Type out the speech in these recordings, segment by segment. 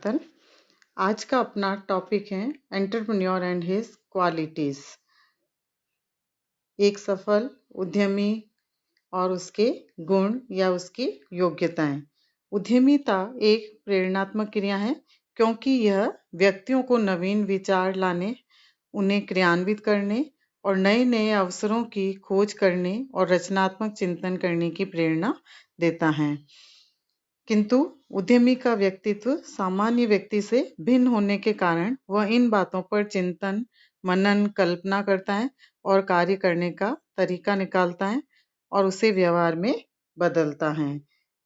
तन आज का अपना टॉपिक है एंटरप्रेन्योर एंड हिज क्वालिटीज। एक सफल उद्यमी और उसके गुण या उसकी योग्यताएं। उद्यमिता एक प्रेरणात्मक क्रिया है क्योंकि यह व्यक्तियों को नवीन विचार लाने, उन्हें क्रियान्वित करने और नए नए अवसरों की खोज करने और रचनात्मक चिंतन करने की प्रेरणा देता है। किंतु उद्यमी का व्यक्तित्व सामान्य व्यक्ति से भिन्न होने के कारण वह इन बातों पर चिंतन, मनन, कल्पना करता है और कार्य करने का तरीका निकालता है और उसे व्यवहार में बदलता है।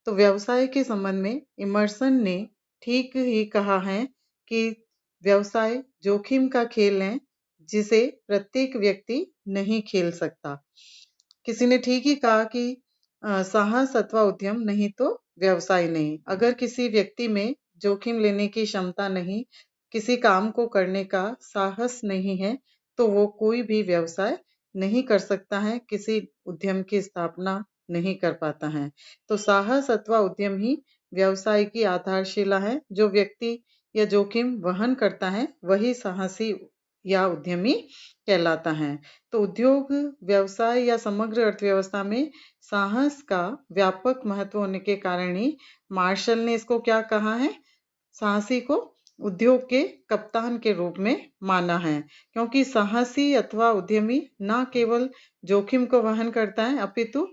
तो व्यवसाय के संबंध में इमर्सन ने ठीक ही कहा है कि व्यवसाय जोखिम का खेल है जिसे प्रत्येक व्यक्ति नहीं खेल सकता। किसी ने ठीक ही कहा कि साहस अथवा उद्यम नहीं तो व्यवसाय नहीं। अगर किसी व्यक्ति में जोखिम लेने की क्षमता नहीं, किसी काम को करने का साहस नहीं है, तो वो कोई भी व्यवसाय नहीं कर सकता है, किसी उद्यम की स्थापना नहीं कर पाता है। तो साहस अथवा उद्यम ही व्यवसाय की आधारशिला है। जो व्यक्ति या जोखिम वहन करता है वही साहसी या उद्यमी कहलाता है। तो उद्योग, व्यवसाय या समग्र अर्थव्यवस्था में साहस का व्यापक महत्व होने के कारण ही मार्शल ने इसको क्या कहा है, साहसी को उद्योग के कप्तान के रूप में माना है। क्योंकि साहसी अथवा उद्यमी न केवल जोखिम को वहन करता है अपितु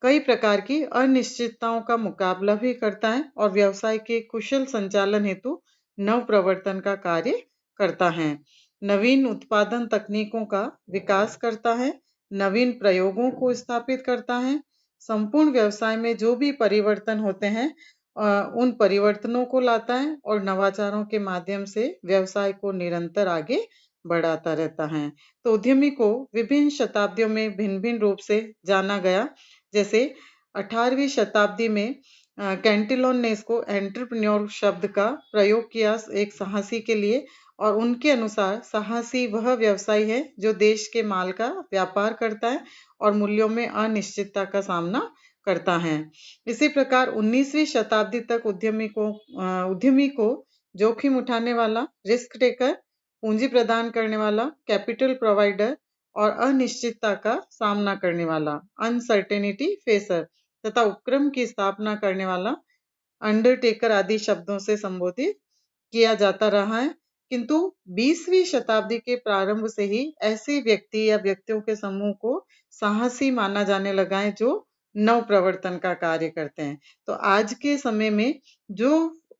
कई प्रकार की अनिश्चितताओं का मुकाबला भी करता है और व्यवसाय के कुशल संचालन हेतु नव प्रवर्तन का कार्य करता है। नवीन उत्पादन तकनीकों का विकास करता है, नवीन प्रयोगों को स्थापित करता है। संपूर्ण व्यवसाय में जो भी परिवर्तन होते हैं उन परिवर्तनों को लाता है और नवाचारों के माध्यम से व्यवसाय को निरंतर आगे बढ़ाता रहता है। तो उद्यमी को विभिन्न शताब्दियों में भिन्न भिन्न रूप से जाना गया। जैसे 18वीं शताब्दी में कैंटिलोन ने इसको एंटरप्रेन्योर शब्द का प्रयोग किया एक साहसी के लिए, और उनके अनुसार साहसी वह व्यवसाय है जो देश के माल का व्यापार करता है और मूल्यों में अनिश्चितता का सामना करता है। इसी प्रकार 19वीं शताब्दी तक उद्यमी को जोखिम उठाने वाला, रिस्क टेकर, पूंजी प्रदान करने वाला, कैपिटल प्रोवाइडर और अनिश्चितता का सामना करने वाला, अनसर्टेनिटी फेसर, तथा उपक्रम की स्थापना करने वाला, अंडरटेकर आदि शब्दों से संबोधित किया जाता रहा है। किंतु 20वीं शताब्दी के प्रारंभ से ही ऐसे व्यक्ति या व्यक्तियों के समूह को साहसी माना जाने लगा है जो नव प्रवर्तन का कार्य करते हैं। तो आज के समय में जो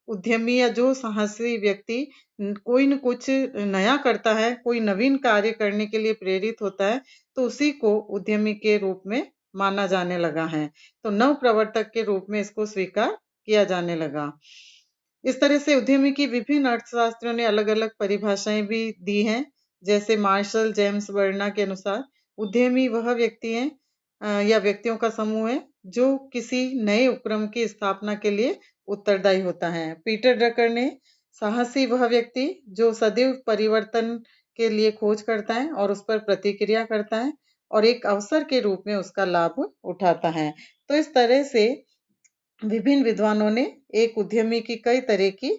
उद्यमी या जो साहसी व्यक्ति कोई न कुछ नया करता है, कोई नवीन कार्य करने के लिए प्रेरित होता है, तो उसी को उद्यमी के रूप में माना जाने लगा है। तो नव प्रवर्तक के रूप में इसको स्वीकार किया जाने लगा। इस तरह से उद्यमी की विभिन्न अर्थशास्त्रियों ने अलग अलग परिभाषाएं भी दी हैं। जैसे मार्शल जेम्स बर्ना के अनुसार उद्यमी वह व्यक्ति है या व्यक्तियों का समूह है जो किसी नए उपक्रम की स्थापना के लिए उत्तरदायी होता है। पीटर ड्रकर ने साहसी वह व्यक्ति जो सदैव परिवर्तन के लिए खोज करता है और उस पर प्रतिक्रिया करता है और एक अवसर के रूप में उसका लाभ उठाता है। तो इस तरह से विभिन्न विद्वानों ने एक उद्यमी की कई तरह की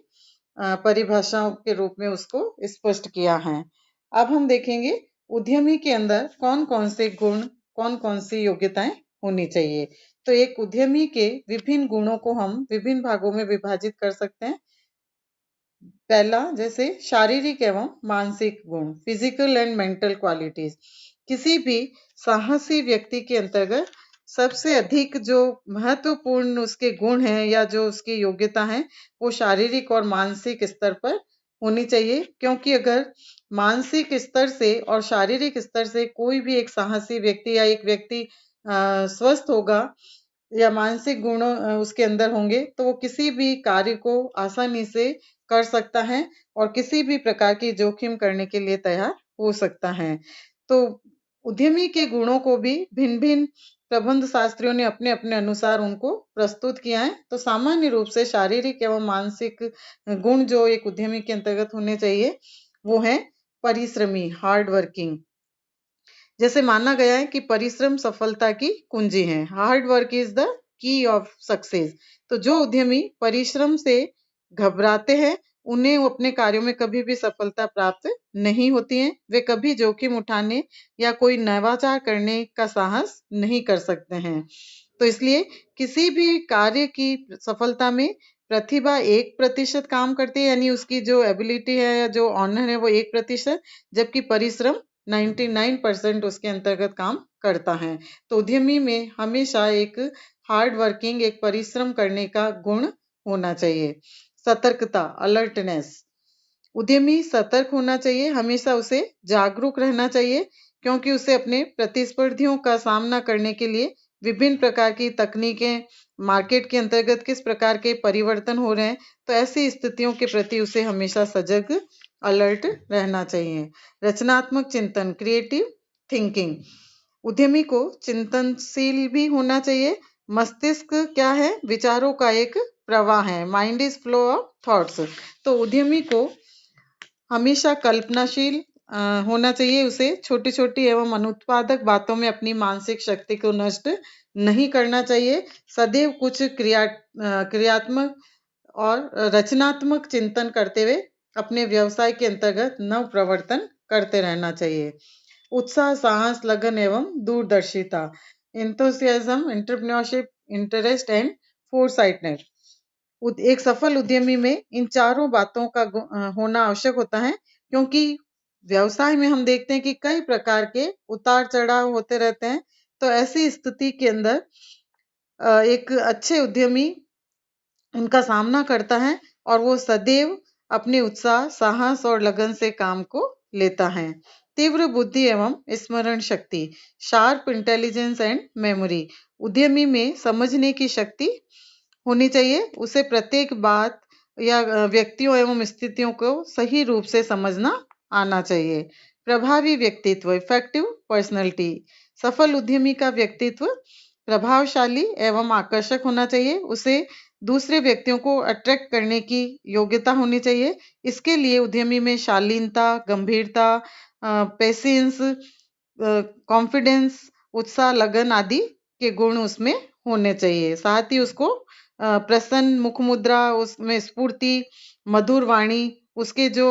परिभाषाओं के रूप में उसको स्पष्ट किया है। अब हम देखेंगे उद्यमी के अंदर कौन कौन से गुण, कौन कौन सी योग्यताएं होनी चाहिए। तो एक उद्यमी के विभिन्न गुणों को हम विभिन्न भागों में विभाजित कर सकते हैं। पहला, जैसे शारीरिक एवं मानसिक गुण, फिजिकल एंड मेंटल क्वालिटीज। किसी भी साहसी व्यक्ति के अंतर्गत सबसे अधिक जो महत्वपूर्ण उसके गुण हैं या जो उसकी योग्यता है वो शारीरिक और मानसिक स्तर पर होनी चाहिए। क्योंकि अगर मानसिक स्तर से और शारीरिक स्तर से कोई भी एक साहसी व्यक्ति या एक व्यक्ति स्वस्थ होगा या मानसिक गुण उसके अंदर होंगे तो वो किसी भी कार्य को आसानी से कर सकता है और किसी भी प्रकार की जोखिम करने के लिए तैयार हो सकता है। तो उद्यमी के गुणों को भी भिन्न भिन्न प्रबंध शास्त्रियों ने अपने अपने अनुसार उनको प्रस्तुत किया है। तो सामान्य रूप से शारीरिक एवं मानसिक गुण जो एक उद्यमी के अंतर्गत होने चाहिए वो है परिश्रमी, हार्ड वर्किंग। जैसे माना गया है कि परिश्रम सफलता की कुंजी है। Hard work is the key of success. तो जो उद्यमी परिश्रम से घबराते हैं, उन्हें वो अपने कार्यों में कभी भी सफलता प्राप्त नहीं होती है। वे कभी जोखिम उठाने या कोई नवाचार करने का साहस नहीं कर सकते हैं। तो इसलिए किसी भी कार्य की सफलता में प्रतिभा 1% काम करती है, यानी उसकी जो एबिलिटी है या जो ऑनर है वो 1%, जबकि परिश्रम 99% उसके अंतर्गत काम करता है। तो उद्यमी में हमेशा एक हार्ड वर्किंग, एक परिश्रम करने का गुण होना चाहिए। सतर्कता, अलर्टनेस, उद्यमी सतर्क होना चाहिए, हमेशा उसे जागरूक रहना चाहिए, क्योंकि उसे अपने प्रतिस्पर्धियों का सामना करने के लिए विभिन्न प्रकार की तकनीकें, मार्केट के अंतर्गत किस प्रकार के परिवर्तन हो रहे हैं, तो ऐसी स्थितियों के प्रति उसे हमेशा सजग, अलर्ट रहना चाहिए। रचनात्मक चिंतन, क्रिएटिव थिंकिंग, उद्यमी को चिंतनशील भी होना चाहिए। मस्तिष्क क्या है? विचारों का एक प्रवाह है। Mind is flow of thoughts. तो उद्यमी को हमेशा कल्पनाशील होना चाहिए। उसे छोटी-छोटी एवं अनुत्पादक बातों में अपनी मानसिक शक्ति को नष्ट नहीं करना चाहिए। सदैव कुछ क्रियात्मक और रचनात्मक चिंतन करते हुए अपने व्यवसाय के अंतर्गत नव प्रवर्तन करते रहना चाहिए। उत्साह, साहस, लगन एवं दूरदर्शिता, एंथुसियाज्म, एंटरप्रेन्योरशिप, इंटरेस्ट एंड फोरसाइटनेस। एक सफल उद्यमी में इन चारों बातों का होना आवश्यक होता है, क्योंकि व्यवसाय में हम देखते हैं कि कई प्रकार के उतार चढ़ाव होते रहते हैं। तो ऐसी स्थिति के अंदर एक अच्छे उद्यमी उनका सामना करता है और वो सदैव अपने उत्साह, साहस और लगन से काम को लेता है। तीव्र बुद्धि एवं स्मरण शक्ति, शार्प इंटेलिजेंस एंड मेमोरी, उद्यमी में समझने की शक्ति होनी चाहिए। उसे प्रत्येक बात या व्यक्तियों एवं स्थितियों को सही रूप से समझना आना चाहिए। प्रभावी व्यक्तित्व, इफेक्टिव पर्सनैलिटी, सफल उद्यमी का व्यक्तित्व प्रभावशाली एवं आकर्षक होना चाहिए। उसे दूसरे व्यक्तियों को अट्रैक्ट करने की योग्यता होनी चाहिए। इसके लिए उद्यमी में शालीनता, गंभीरता, पेशेंस, कॉन्फिडेंस, उत्साह, लगन आदि के गुण उसमें होने चाहिए। साथ ही उसको प्रसन्न मुख मुद्रा, उसमें स्फूर्ति, मधुर वाणी, उसके जो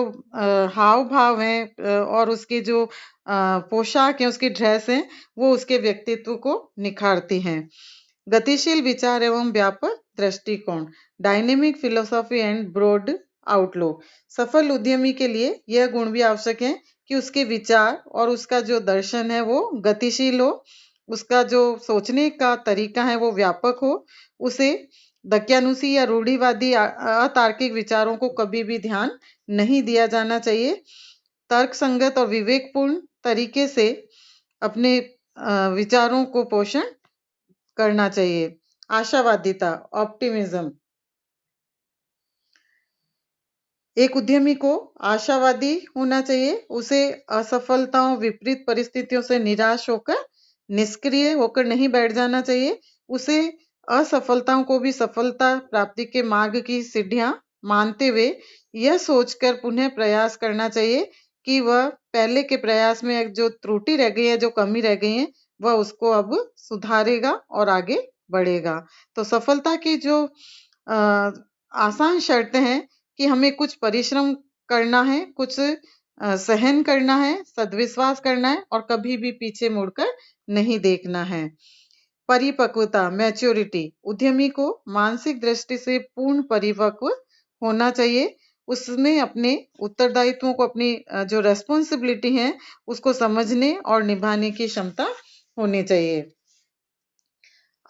हाव भाव हैं और उसके जो पोशाक है, उसकी ड्रेस है, वो उसके व्यक्तित्व को निखारती हैं। गतिशील विचार एवं व्यापक दृष्टिकोण, dynamic philosophy and broad outlook, सफल उद्यमी के लिए यह गुण भी आवश्यक है कि उसके विचार और उसका जो दर्शन है वो गतिशील हो, उसका जो सोचने का तरीका है वो व्यापक हो, उसे दक्यानुसी या रूढ़िवादी अतार्किक विचारों को कभी भी ध्यान नहीं दिया जाना चाहिए। तर्क संगत और विवेकपूर्ण तरीके से अपने विचारों को पोषण करना चाहिए। आशावादिता, ऑप्टिमिज्म, एक उद्यमी को आशावादी होना चाहिए। उसे असफलताओं, विपरीत परिस्थितियों से निराश होकर, निष्क्रिय होकर नहीं बैठ जाना चाहिए। उसे असफलताओं को भी सफलता प्राप्ति के मार्ग की सीढ़ियां मानते हुए यह सोचकर पुनः प्रयास करना चाहिए कि वह पहले के प्रयास में जो त्रुटि रह गई है, जो कमी रह गई है, वह उसको अब सुधारेगा और आगे बढ़ेगा। तो सफलता की जो आसान शर्तें हैं कि हमें कुछ परिश्रम करना है, कुछ सहन करना है, सद्विश्वास करना है और कभी भी पीछे मुड़कर नहीं देखना है। परिपक्वता, मैच्योरिटी, उद्यमी को मानसिक दृष्टि से पूर्ण परिपक्व होना चाहिए। उसमें अपने उत्तरदायित्वों को, अपनी जो रेस्पॉन्सिबिलिटी है, उसको समझने और निभाने की क्षमता होनी चाहिए।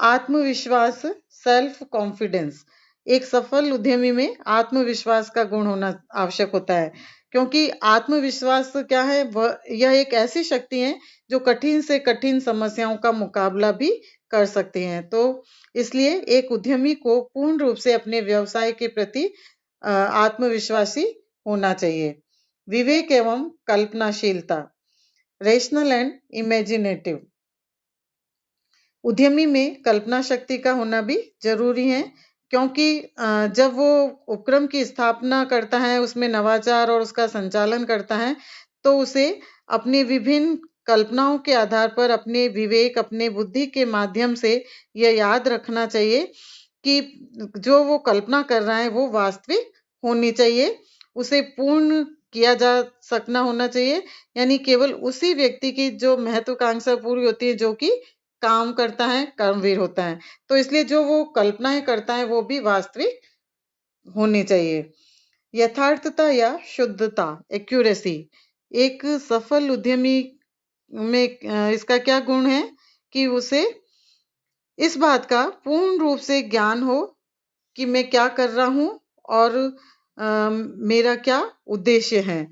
आत्मविश्वास, सेल्फ कॉन्फिडेंस, एक सफल उद्यमी में आत्मविश्वास का गुण होना आवश्यक होता है, क्योंकि आत्मविश्वास क्या है? यह एक ऐसी शक्ति है जो कठिन से कठिन समस्याओं का मुकाबला भी कर सकती हैं। तो इसलिए एक उद्यमी को पूर्ण रूप से अपने व्यवसाय के प्रति आत्मविश्वासी होना चाहिए। विवेक एवं कल्पनाशीलता, रेशनल एंड इमेजिनेटिव, उद्यमी में कल्पना शक्ति का होना भी जरूरी है, क्योंकि जब वो उपक्रम की स्थापना करता है, उसमें नवाचार और उसका संचालन करता है, तो उसे अपनी विभिन्न कल्पनाओं के आधार पर अपने विवेक, अपने बुद्धि के माध्यम से यह याद रखना चाहिए कि जो वो कल्पना कर रहा है वो वास्तविक होनी चाहिए, उसे पूर्ण किया जा सकना होना चाहिए, यानी केवल उसी व्यक्ति की जो महत्वाकांक्षा पूरी होती है जो कि काम करता है, कर्मवीर होता है। तो इसलिए जो वो कल्पनाएं करता है वो भी वास्तविक होनी चाहिए। यथार्थता या शुद्धता, एक्यूरेसी, एक सफल उद्यमी में इसका क्या गुण है कि उसे इस बात का पूर्ण रूप से ज्ञान हो कि मैं क्या कर रहा हूँ और मेरा क्या उद्देश्य है,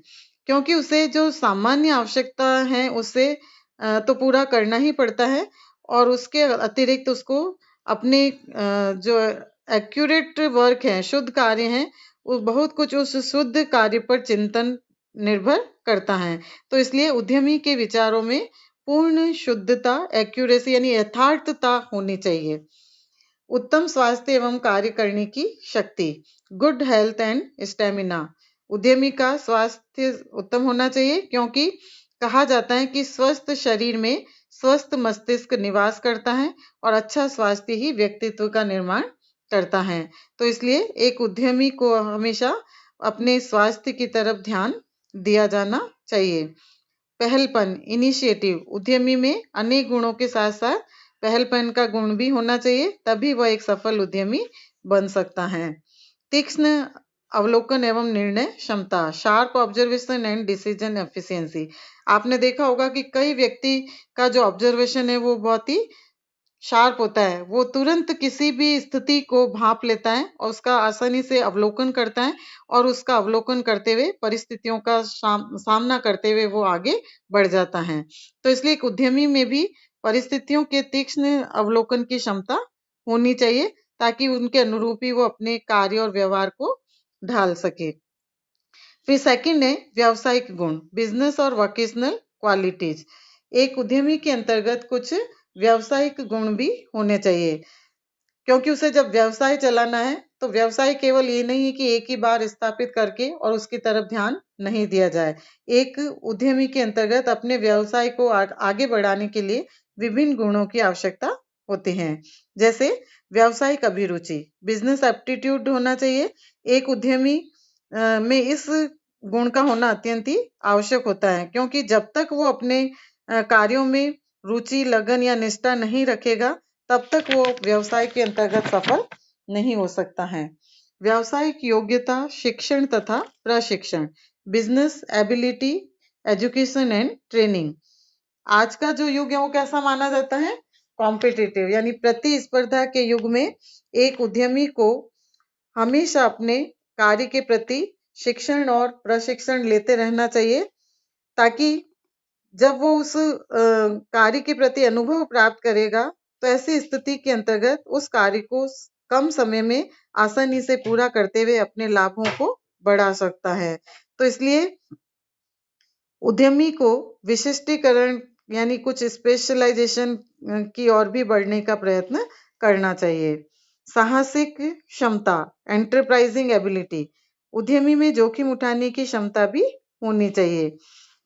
क्योंकि उसे जो सामान्य आवश्यकता है उसे तो पूरा करना ही पड़ता है और उसके अतिरिक्त उसको अपने जो एक्यूरेट वर्क है, शुद्ध कार्य हैं, वो बहुत कुछ उस शुद्ध कार्य पर चिंतन निर्भर करता है। तो इसलिए उद्यमी के विचारों में पूर्ण शुद्धता, एक्यूरेसी यानी यथार्थता होनी चाहिए। उत्तम स्वास्थ्य एवं कार्य करने की शक्ति, गुड हेल्थ एंड स्टेमिना, उद्यमी का स्वास्थ्य उत्तम होना चाहिए क्योंकि कहा जाता है कि स्वस्थ शरीर में स्वस्थ मस्तिष्क निवास करता है और अच्छा स्वास्थ्य ही व्यक्तित्व का निर्माण करता है। तो इसलिए एक उद्यमी को हमेशा अपने स्वास्थ्य की तरफ ध्यान दिया जाना चाहिए। पहलपन, इनिशिएटिव, उद्यमी में अनेक गुणों के साथ साथ पहलपन का गुण भी होना चाहिए, तभी वह एक सफल उद्यमी बन सकता है। तीक्ष्ण अवलोकन एवं निर्णय क्षमता, sharp observation and decision efficiency. आपने देखा होगा कि कई व्यक्ति का जो ऑब्जर्वेशन है वो बहुत ही शार्प होता है, वो तुरंत किसी भी स्थिति को भांप लेता है और उसका आसानी से अवलोकन करता है और उसका अवलोकन करते हुए परिस्थितियों का सामना करते हुए वो आगे बढ़ जाता है। तो इसलिए एक उद्यमी में भी परिस्थितियों के तीक्ष्ण अवलोकन की क्षमता होनी चाहिए ताकि उनके अनुरूप ही वो अपने कार्य और व्यवहार को ढाल सके। फिर सेकंड है व्यावसायिक गुण, बिजनेस और वोकेशनल क्वालिटीज। एक उद्यमी के अंतर्गत कुछ व्यावसायिक गुण भी होने चाहिए, क्योंकि उसे जब व्यवसाय चलाना है तो व्यवसाय केवल ये नहीं है कि एक ही बार स्थापित करके और उसकी तरफ ध्यान नहीं दिया जाए। एक उद्यमी के अंतर्गत अपने व्यवसाय को आगे बढ़ाने के लिए विभिन्न गुणों की आवश्यकता होती है, जैसे व्यावसायिक अभिरुचि, बिजनेस एप्टीट्यूड होना चाहिए। एक उद्यमी में इस गुण का होना अत्यंत ही आवश्यक होता है, क्योंकि जब तक वो अपने कार्यों में रुचि, लगन या निष्ठा नहीं रखेगा तब तक वो व्यवसाय के अंतर्गत सफल नहीं हो सकता है। व्यावसायिक योग्यता, शिक्षण तथा प्रशिक्षण, business ability, education and training. आज का जो युग है वो कैसा माना जाता है? कॉम्पिटिटिव, यानी प्रतिस्पर्धा के युग में एक उद्यमी को हमेशा अपने कार्य के प्रति शिक्षण और प्रशिक्षण लेते रहना चाहिए, ताकि जब वो उस कार्य के प्रति अनुभव प्राप्त करेगा तो ऐसी स्थिति के अंतर्गत उस कार्य को कम समय में आसानी से पूरा करते हुए अपने लाभों को बढ़ा सकता है। तो इसलिए उद्यमी को विशिष्टीकरण यानी कुछ स्पेशलाइजेशन की ओर भी बढ़ने का प्रयत्न करना चाहिए। साहसिक क्षमता, एंटरप्राइजिंग एबिलिटी, उद्यमी में जोखिम उठाने की क्षमता भी होनी चाहिए,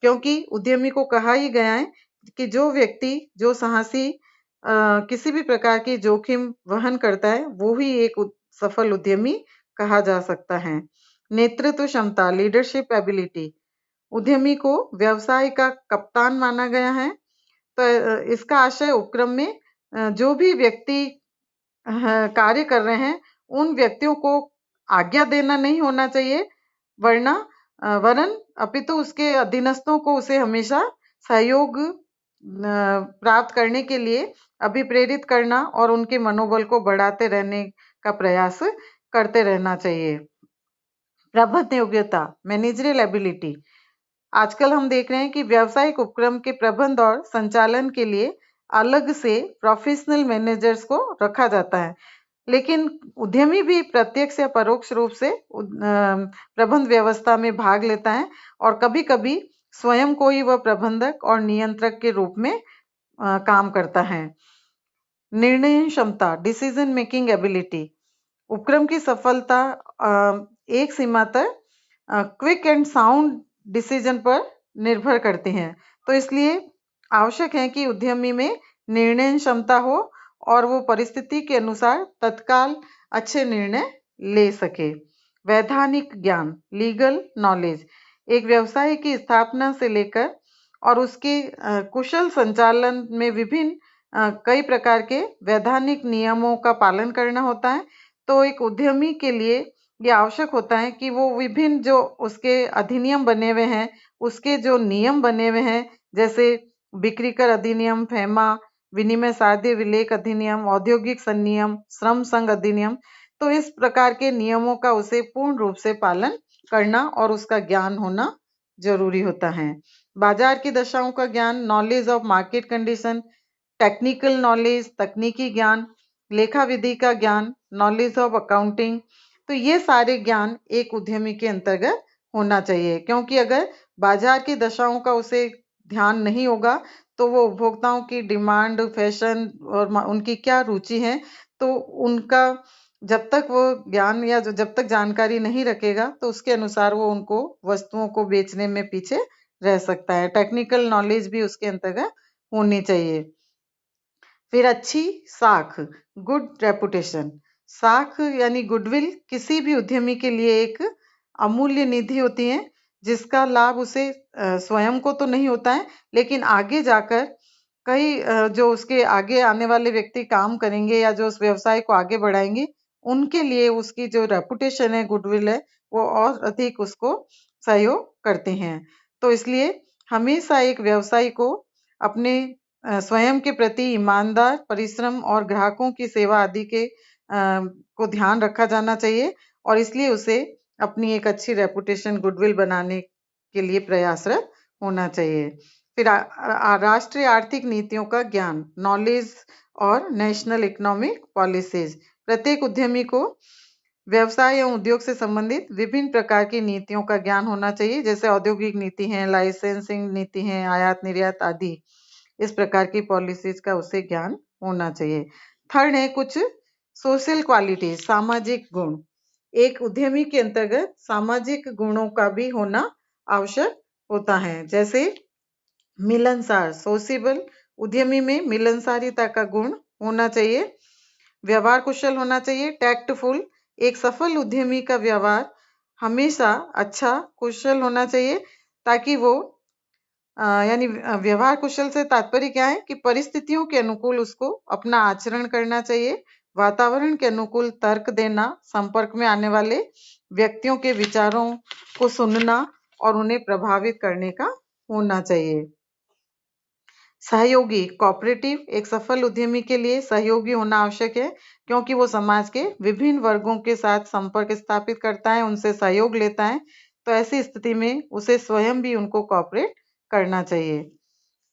क्योंकि उद्यमी को कहा ही गया है कि जो व्यक्ति जो साहसी किसी भी प्रकार की जोखिम वहन करता है वो ही एक सफल उद्यमी कहा जा सकता है। नेतृत्व क्षमता, लीडरशिप एबिलिटी, उद्यमी को व्यवसाय का कप्तान माना गया है। तो इसका आशय उपक्रम में जो भी व्यक्ति कार्य कर रहे हैं उन व्यक्तियों को आज्ञा देना नहीं होना चाहिए, वरन अपितु उसके अधीनस्थों को उसे हमेशा सहयोग प्राप्त करने के लिए अभिप्रेरित करना और उनके मनोबल को बढ़ाते रहने का प्रयास करते रहना चाहिए। प्रबंधन योग्यता, मैनेजरियल एबिलिटी, आजकल हम देख रहे हैं कि व्यावसायिक उपक्रम के प्रबंध और संचालन के लिए अलग से प्रोफेशनल मैनेजर्स को रखा जाता है, लेकिन उद्यमी भी प्रत्यक्ष या परोक्ष रूप से प्रबंध व्यवस्था में भाग लेता है और कभी-कभी स्वयं को ही वह प्रबंधक और नियंत्रक के रूप में काम करता है। निर्णय क्षमता, डिसीजन मेकिंग एबिलिटी, उपक्रम की सफलता एक सीमा तक क्विक एंड साउंड डिसीजन पर निर्भर करती हैं। तो इसलिए आवश्यक है कि उद्यमी में निर्णय क्षमता हो और वो परिस्थिति के अनुसार तत्काल अच्छे निर्णय ले सके। वैधानिक ज्ञान, लीगल नॉलेज, एक व्यवसाय की स्थापना से लेकर और उसके कुशल संचालन में विभिन्न कई प्रकार के वैधानिक नियमों का पालन करना होता है। तो एक उद्यमी के लिए ये आवश्यक होता है कि वो विभिन्न जो उसके अधिनियम बने हुए हैं, उसके जो नियम बने हुए हैं, जैसे बिक्री कर अधिनियम, फैमा, विनिमय साध्य विलेख अधिनियम, औद्योगिक संनियम, श्रम संघ अधिनियम, तो इस प्रकार के नियमों का उसे पूर्ण रूप से पालन करना और उसका ज्ञान होना जरूरी होता है। बाजार की दशाओं का ज्ञान, knowledge of market condition, technical knowledge, तकनीकी ज्ञान, लेखा विधि का ज्ञान, नॉलेज ऑफ अकाउंटिंग, तो ये सारे ज्ञान एक उद्यमी के अंतर्गत होना चाहिए, क्योंकि अगर बाजार की दशाओं का उसे ध्यान नहीं होगा तो वो उपभोक्ताओं की डिमांड, फैशन और उनकी क्या रुचि है, तो उनका जब तक वो ज्ञान या जब तक जानकारी नहीं रखेगा तो उसके अनुसार वो उनको वस्तुओं को बेचने में पीछे रह सकता है। टेक्निकल नॉलेज भी उसके अंतर्गत होनी चाहिए। फिर अच्छी साख, गुड रेपुटेशन। साख यानी गुडविल किसी भी उद्यमी के लिए एक अमूल्य निधि होती है, जिसका लाभ उसे स्वयं को तो नहीं होता है, लेकिन आगे जाकर कई जो उसके आगे आने वाले व्यक्ति काम करेंगे या जो उस व्यवसाय को आगे बढ़ाएंगे, उनके लिए उसकी जो रेपुटेशन है, गुडविल है, वो और अधिक उसको सहयोग करते हैं। तो इसलिए हमेशा एक व्यवसायी को अपने स्वयं के प्रति ईमानदार, परिश्रम और ग्राहकों की सेवा आदि के को ध्यान रखा जाना चाहिए और इसलिए उसे अपनी एक अच्छी रेपुटेशन, गुडविल बनाने के लिए प्रयासरत होना चाहिए। फिर राष्ट्रीय आर्थिक नीतियों का ज्ञान, नॉलेज और नेशनल इकोनॉमिक पॉलिसीज। प्रत्येक उद्यमी को व्यवसाय एवं उद्योग से संबंधित विभिन्न प्रकार की नीतियों का ज्ञान होना चाहिए, जैसे औद्योगिक नीति है, लाइसेंसिंग नीति है, आयात निर्यात आदि। इस प्रकार की पॉलिसीज का उसे ज्ञान होना चाहिए। थर्ड है कुछ सोशल क्वालिटी, सामाजिक गुण। एक उद्यमी के अंतर्गत सामाजिक गुणों का भी होना आवश्यक होता है, जैसे मिलनसार, सोशिएबल। उद्यमी में मिलनसारिता का गुण होना चाहिए। व्यवहार कुशल होना चाहिए, टैक्टफुल। एक सफल उद्यमी का व्यवहार हमेशा अच्छा, कुशल होना चाहिए, ताकि वो यानी व्यवहार कुशल से तात्पर्य क्या है कि परिस्थितियों के अनुकूल उसको अपना आचरण करना चाहिए, वातावरण के अनुकूल तर्क देना, संपर्क में आने वाले व्यक्तियों के विचारों को सुनना और उन्हें प्रभावित करने का होना चाहिए। सहयोगी, कोऑपरेटिव। एक सफल उद्यमी के लिए सहयोगी होना आवश्यक है, क्योंकि वो समाज के विभिन्न वर्गों के साथ संपर्क स्थापित करता है, उनसे सहयोग लेता है। तो ऐसी स्थिति में उसे स्वयं भी उनको कोऑपरेट करना चाहिए।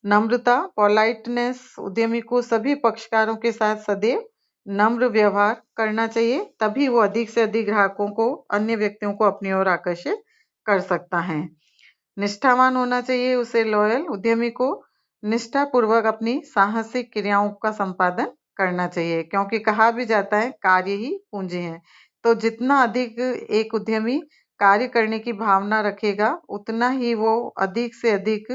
नम्रता, पोलाइटनेस। उद्यमी को सभी पक्षकारों के साथ सदैव नम्र व्यवहार करना चाहिए, तभी वो अधिक से अधिक ग्राहकों को, अन्य व्यक्तियों को अपनी ओर आकर्षित कर सकता है। निष्ठावान होना चाहिए उसे, लॉयल। उद्यमी को निष्ठापूर्वक अपनी साहसिक क्रियाओं का संपादन करना चाहिए, क्योंकि कहा भी जाता है कार्य ही पूंजी है। तो जितना अधिक एक उद्यमी कार्य करने की भावना रखेगा, उतना ही वो अधिक से अधिक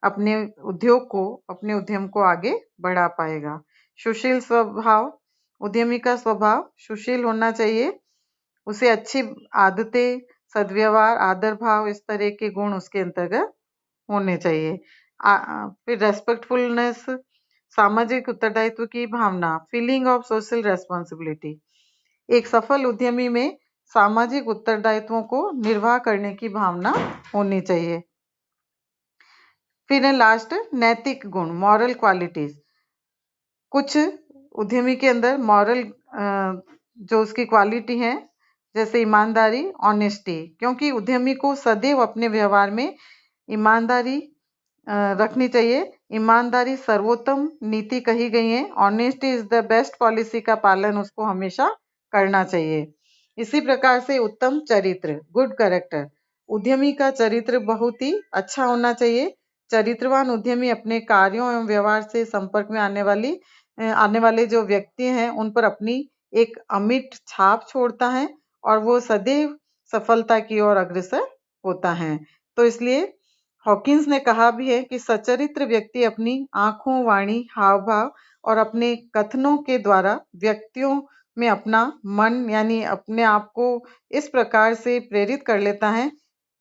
अपने उद्योग को, अपने उद्यम को आगे बढ़ा पाएगा। सुशील स्वभाव, उद्यमी का स्वभाव सुशील होना चाहिए। उसे अच्छी आदतें, सद्व्यवहार, आदर भाव, इस तरह के गुण उसके अंतर्गत होने चाहिए। फिर रेस्पेक्टफुलनेस, सामाजिक उत्तरदायित्व की भावना, फीलिंग ऑफ सोशल रेस्पॉन्सिबिलिटी। एक सफल उद्यमी में सामाजिक उत्तरदायित्वों को निर्वाह करने की भावना होनी चाहिए। फिर है लास्ट, नैतिक गुण, मॉरल क्वालिटीज। कुछ उद्यमी के अंदर मॉरल जो उसकी क्वालिटी है, जैसे ईमानदारी, ऑनेस्टी, क्योंकि उद्यमी को सदैव अपने व्यवहार में ईमानदारी रखनी चाहिए। ईमानदारी सर्वोत्तम नीति कही गई है। Honesty is the best policy का पालन उसको हमेशा करना चाहिए। इसी प्रकार से उत्तम चरित्र, गुड कैरेक्टर। उद्यमी का चरित्र बहुत ही अच्छा होना चाहिए। चरित्रवान उद्यमी अपने कार्यों एवं व्यवहार से संपर्क में आने वाले जो व्यक्ति हैं, उन पर अपनी एक अमिट छाप छोड़ता है और वो सदैव सफलता की ओर अग्रसर होता है। तो इसलिए हॉकिंस ने कहा भी है कि सच्चरित्र व्यक्ति अपनी आंखों, वाणी, हाव भाव और अपने कथनों के द्वारा व्यक्तियों में अपना मन यानी अपने आप को इस प्रकार से प्रेरित कर लेता है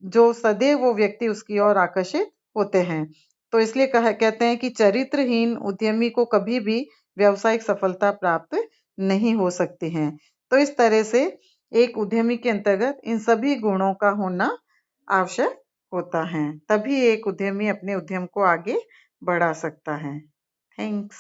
जो सदैव वो व्यक्ति उसकी ओर आकर्षित होते हैं। तो इसलिए कहते हैं कि चरित्रहीन उद्यमी को कभी भी व्यावसायिक सफलता प्राप्त नहीं हो सकती है। तो इस तरह से एक उद्यमी के अंतर्गत इन सभी गुणों का होना आवश्यक होता है, तभी एक उद्यमी अपने उद्यम को आगे बढ़ा सकता है। थैंक्स।